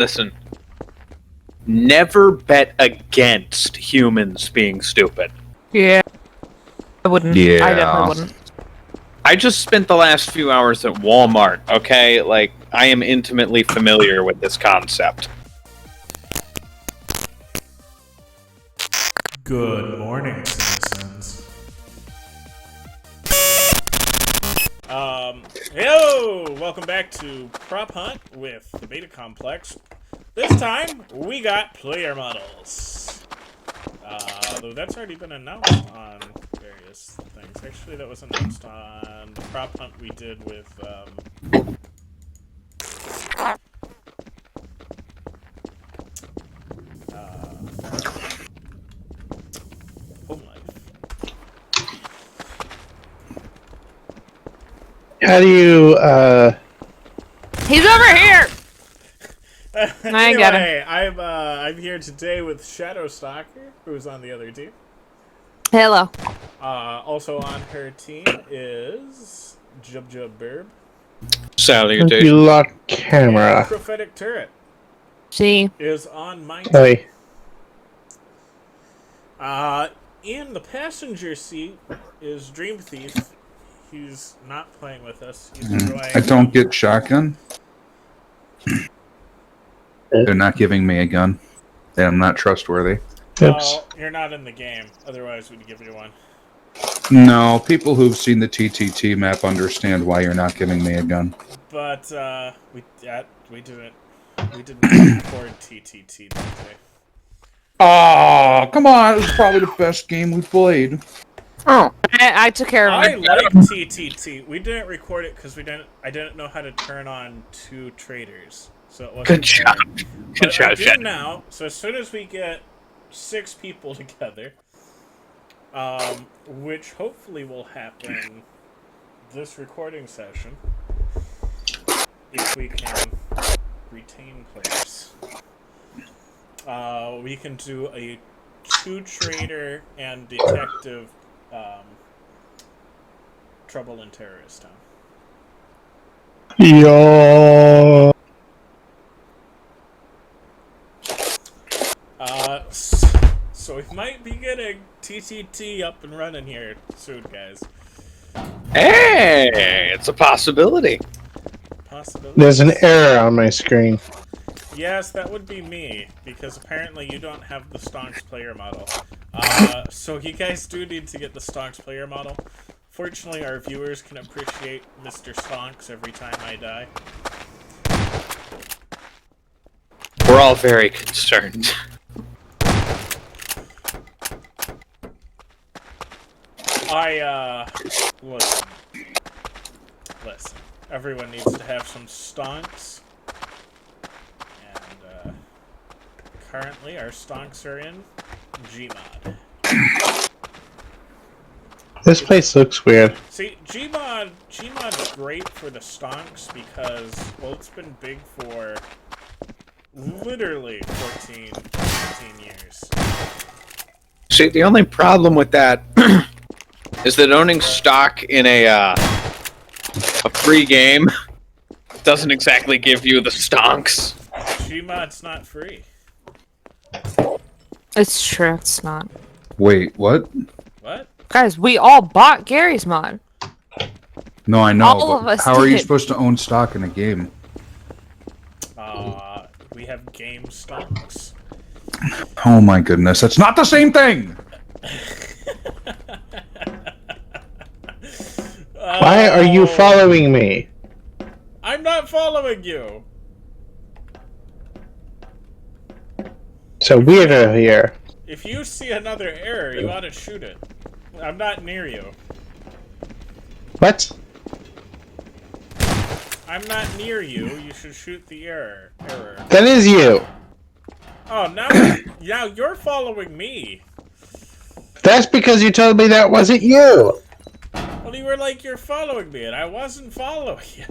Listen, never bet against humans being stupid. Yeah. I wouldn't. Yeah. I definitely wouldn't. I just spent the last few hours at Walmart, okay? Like, I am intimately familiar with this concept. Good morning, citizens. Hello! Welcome back to Prop Hunt with the Beta Complex. This time, we got player models. Though that's already been announced on various things. Actually, that was announced on the Prop Hunt we did with, Home Life. How do you, He's over here! I got him. Anyway, I'm here today with Shadow Stalker, who's on the other team. Hello. Also on her team is Jub Burb. Salutations. you lock And camera? Prophetic Turret See. is on my team. Hey, In the passenger seat is dreamthyf. He's not playing with us. He's enjoying. I don't get shotgun. They're not giving me a gun. I'm not trustworthy. oops. Well, you're not in the game. Otherwise, we'd give you one. No, people who've seen the TTT map understand why you're not giving me a gun. But we didn't record TTT that day. Oh, come on. It was probably the best game we played. Oh. I took care of I him. like TTT. We didn't record it because I didn't know how to turn on two traders, so it wasn't. Good job. fair. Good But I job, do Shed. now. So as soon as we get 6 people together, which hopefully will happen this recording session, if we can retain players, we can do a 2-trader and detective. Trouble in Terrorist Town. Yo. So we might be getting TTT up and running here soon, guys. Hey, it's a possibility. Possibility. There's an error on my screen. Yes, that would be me, because apparently you don't have the Stonks player model. So you guys do need to get the Stonks player model. Fortunately, our viewers can appreciate Mr. Stonks every time I die. We're all very concerned. Listen. Everyone needs to have some Stonks. And, currently our Stonks are in Gmod. This place looks weird. See, Gmod's great for the Stonks because, well, it's been big for literally 14, 15 years. See, the only problem with that is that owning stock in a free game doesn't exactly give you the stonks. Gmod's not free. It's true, it's not. Wait, what? What? Guys, we all bought Gary's mod. No, I know, All of but us how are you did. supposed to own stock in a game? We have game Stonks. Oh my goodness, that's not the same thing! Why are you following me? I'm not following you. So weirdo here. If you see another error, you ought to shoot it. I'm not near you. What? I'm not near you. You should shoot the error. That is you. Oh, now you're following me. That's because you told me that wasn't you. Well, you were like, you're following me, and I wasn't following you.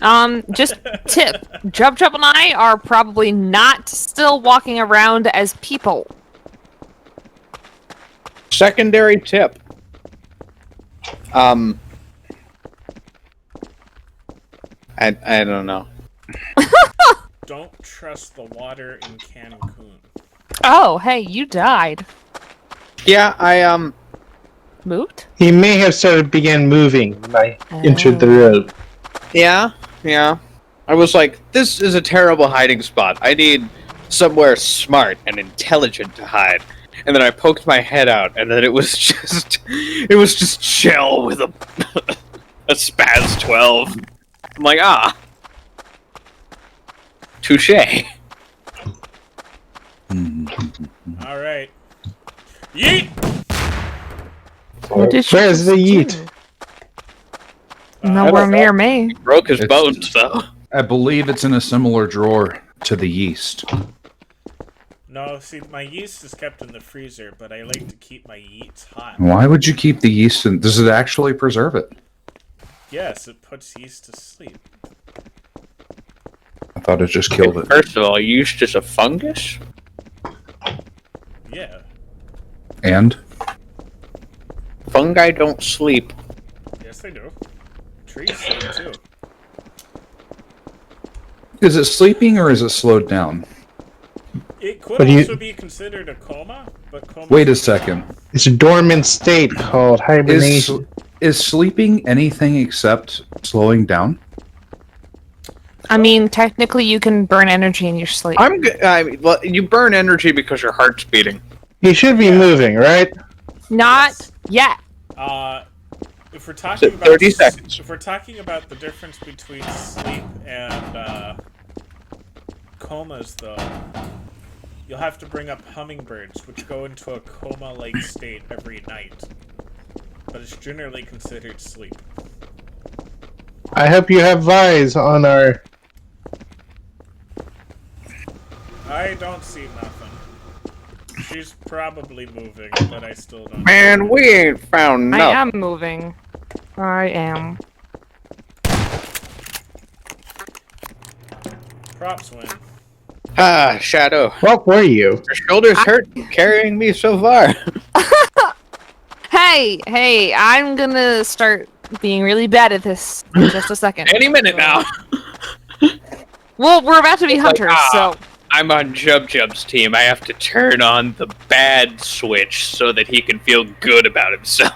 Just tip. Jub and I are probably not still walking around as people. Secondary tip. I don't know. don't trust the water in Cancun. Oh, hey, you died. Yeah, I Moved? He may have began moving when I entered the Oh. road. yeah. I was like, this is a terrible hiding spot. I need somewhere smart and intelligent to hide. And then I poked my head out, and then it was just shell with a a Spaz 12. I'm like, touche. All right. Yeet! What did you Where's just the do? yeet? Nowhere near me. Broke his It's- bones, though. I believe it's in a similar drawer to the yeast. No, see, my yeast is kept in the freezer, but I like to keep my yeets hot. Why would you keep the yeast in? Does it actually preserve it? Yes, it puts yeast to sleep. I thought it just killed it. First of all, yeast is a fungus? Yeah. And? Fungi don't sleep. Yes, they do. Trees sleep too. Is it sleeping or is it slowed down? It could But do you- also be considered a coma, but coma. Wait a second. It's a dormant state called Is, hibernation. is sleeping anything except slowing down? I mean, technically, you can burn energy in your sleep. Well, you burn energy because your heart's beating. You should be moving, right? Not yet. If we're talking about 30 seconds. If we're talking about the difference between sleep and comas, though, you'll have to bring up hummingbirds, which go into a coma-like state every night. But it's generally considered sleep. I hope you have eyes on our. I don't see nothing. She's probably moving, but I still don't. Man, we ain't found I nothing. am moving. I am. Props win. Shadow. What were you? Your shoulders hurt carrying me so far. Hey, I'm gonna start being really bad at this in just a second. Any minute now. Well, we're about to be Like, hunters, so... I'm on Jub's team. I have to turn on the bad switch so that he can feel good about himself.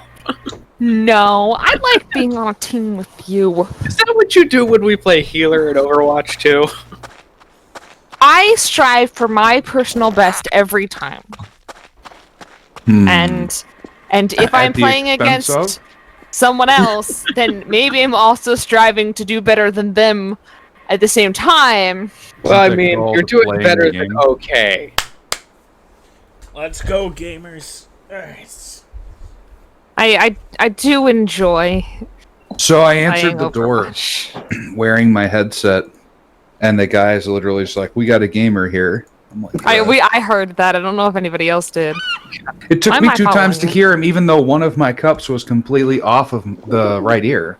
No, I like being on a team with you. Is that what you do when we play healer in Overwatch 2? I strive for my personal best every time. And if I'm At the playing expense against of? someone else, then maybe I'm also striving to do better than them at the same time. Well, I The mean, goal you're to doing playing better the than game. okay. Let's go, gamers. Alright. I do enjoy So I playing answered the door Overwatch. wearing my headset, and the guy's literally just like, "We got a gamer here." I'm like, I heard that. I don't know if anybody else did. It took I me might 2 follow times to you. hear him, even though one of my cups was completely off of the right ear.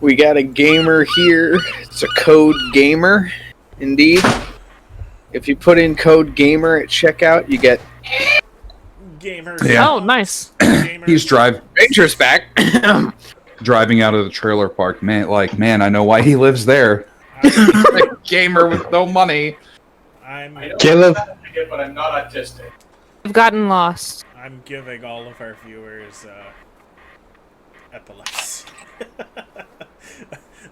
We got a gamer here. It's a code gamer, indeed. If you put in code gamer at checkout, you get Gamers. Yeah. Oh, nice. Gamers. He's Rangers back. driving out of the trailer park. Man, I know why he lives there. A gamer with no money. I'm Caleb, But I'm not autistic. I've gotten lost. giving all of our viewers epilepsy.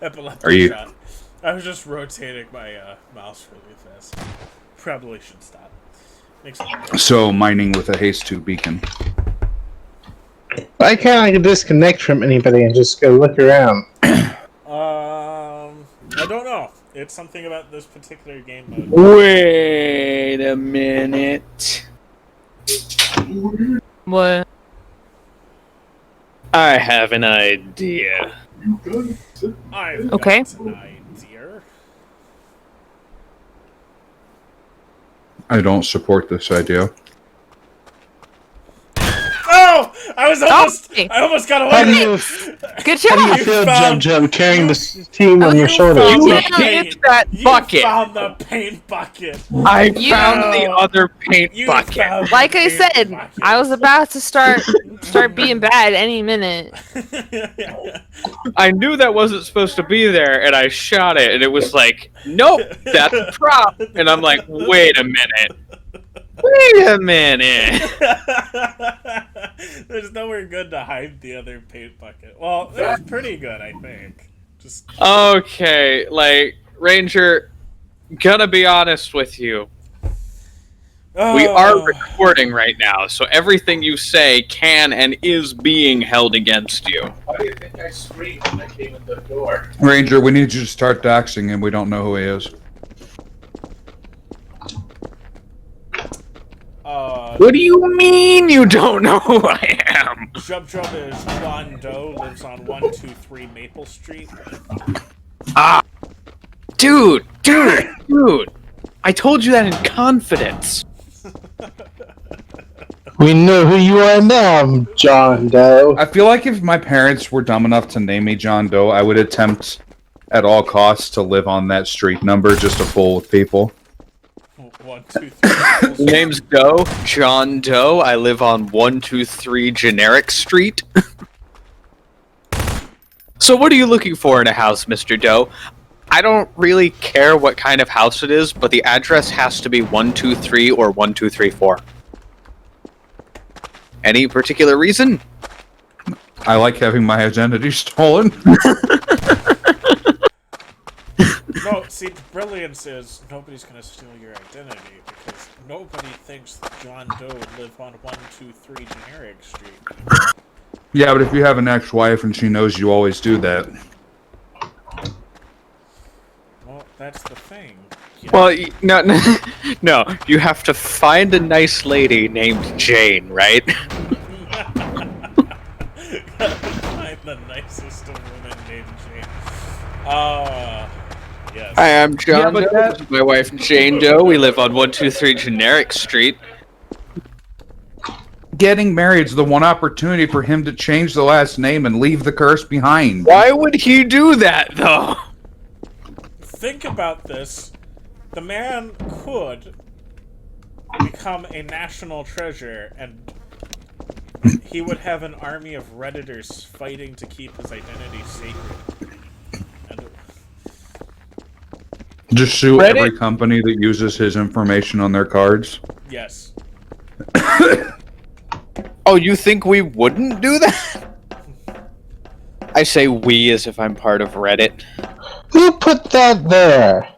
Epilepsy Are you- shot. I was just rotating my mouse really fast. Probably should stop. Makes So mining with a haste 2 beacon. I kind of disconnect from anybody and just go look around. I don't know. It's something about this particular game mode. Wait a minute. What? I have an idea. I've Okay. got an idea. I don't support this idea. Oh! I was almost. Okay. I almost got How do away. you, Good How do you job. feel, found- Jum Jum, carrying this team on your shoulders? found You the hit paint. that You bucket. found the paint bucket. I You- found the other paint You bucket. found the Like I paint said, bucket. I was about to start being bad any minute. I knew that wasn't supposed to be there, and I shot it, and it was like, nope, that's a prop. And I'm like, wait a minute. Wait a minute. There's nowhere good to hide the other paint bucket. Well, it was pretty good, I think. Just Okay, like, Ranger, gonna be honest with you. We are recording right now, so everything you say can and is being held against you. Why do you think I screamed when I came in the door? Ranger, we need you to start doxing him. We don't know who he is. What do you mean you don't know who I am? Jub Jub is John Doe, lives on 123 Maple Street. Dude. I told you that in confidence. We know who you are now, John Doe. I feel like if my parents were dumb enough to name me John Doe, I would attempt at all costs to live on that street number just to fool with people. 123. Name's Doe, John Doe. I live on 123 Generic Street. So what are you looking for in a house, Mr. Doe? I don't really care what kind of house it is, but the address has to be 123 or 1234. Any particular reason? I like having my identity stolen. No, see, the brilliance is nobody's gonna steal your identity because nobody thinks that John Doe would live on 123 Generic Street. Yeah, but if you have an ex-wife and she knows you always do that. Well, that's the thing. You Well, no. You have to find a nice lady named Jane, right? I'm the nicest of women named Jane. Yes. Hi, I'm John Yeah, but Doe. that- This is my wife Jane Doe. We live on 123 Generic Street. Getting married is the one opportunity for him to change the last name and leave the curse behind. Why would he do that, though? Think about this. The man could become a national treasure, and he would have an army of Redditors fighting to keep his identity sacred. And Just sue Reddit- every company that uses his information on their cards. yes. Oh, you think we wouldn't do that? I say we as if I'm part of Reddit. Who put that there?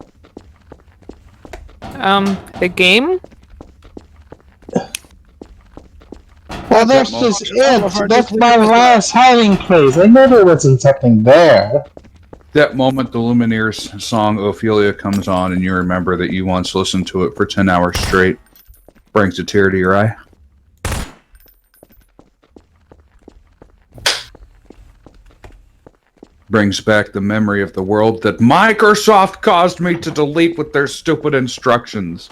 The game? Well, that's just it. That's my last hiding place. I knew there wasn't something there. That moment the Lumineers song Ophelia comes on and you remember that you once listened to it for 10 hours straight. Brings a tear to your eye. Brings back the memory of the world that Microsoft caused me to delete with their stupid instructions.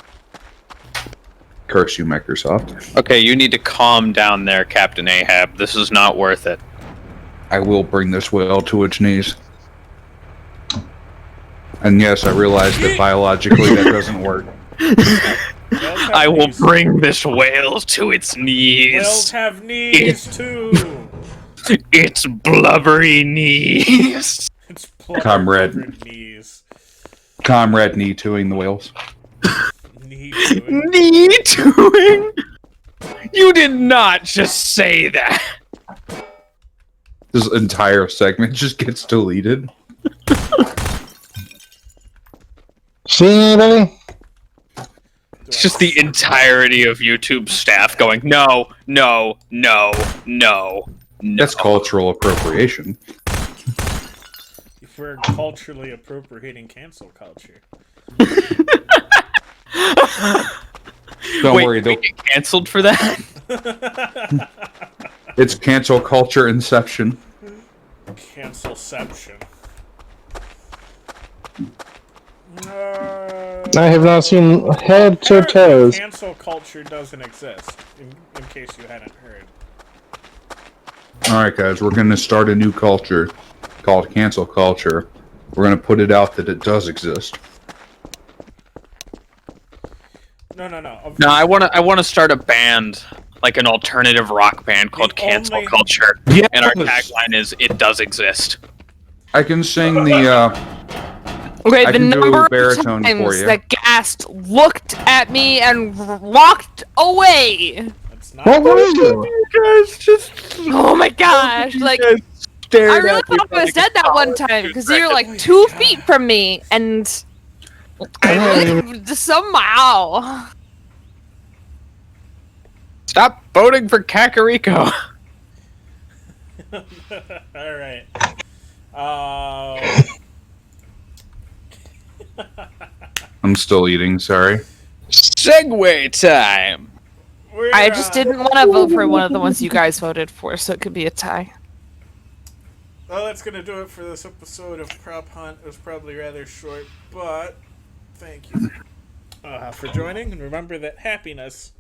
Curse you, Microsoft. Okay, you need to calm down there, Captain Ahab. This is not worth it. I will bring this whale to its knees. And yes, I realize that biologically that doesn't work. I will bring this whale to its Whales knees. have knees too. Its blubbery knees. It's Comrade. blubber-covered knees. Comrade knee-toing the whales. Knee doing. Knee doing? You did not just say that. This entire segment just gets deleted. See anybody? It's just the entirety of YouTube staff going, no, no, no, no, no. That's cultural appropriation. If we're culturally appropriating cancel culture. Don't Wait, worry, we get canceled for that? it's cancel culture inception. Cancelception. I have not seen head to toes. Cancel culture doesn't exist, in case you hadn't heard. Alright, guys, we're going to start a new culture called cancel culture. We're going to put it out that it does exist. No. No, I want to start a band, like an alternative rock band called Cancel only- Culture. Yes! And our tagline is "It does exist." I can sing the, Okay, I the can do number of baritone for times you. that Gast looked at me and walked away. That's What not. were you? Guys, just Oh my gosh! Like, I really thought I was dead that one time because you were like 2 feet from me, and I lived somehow. Stop voting for Kakariko. All right. I'm still eating, sorry. Segway time. I just didn't want to vote for one of the ones you guys voted for, so it could be a tie. Well, that's gonna do it for this episode of Prop Hunt. It was probably rather short, but thank you for joining, and remember that happiness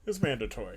is mandatory.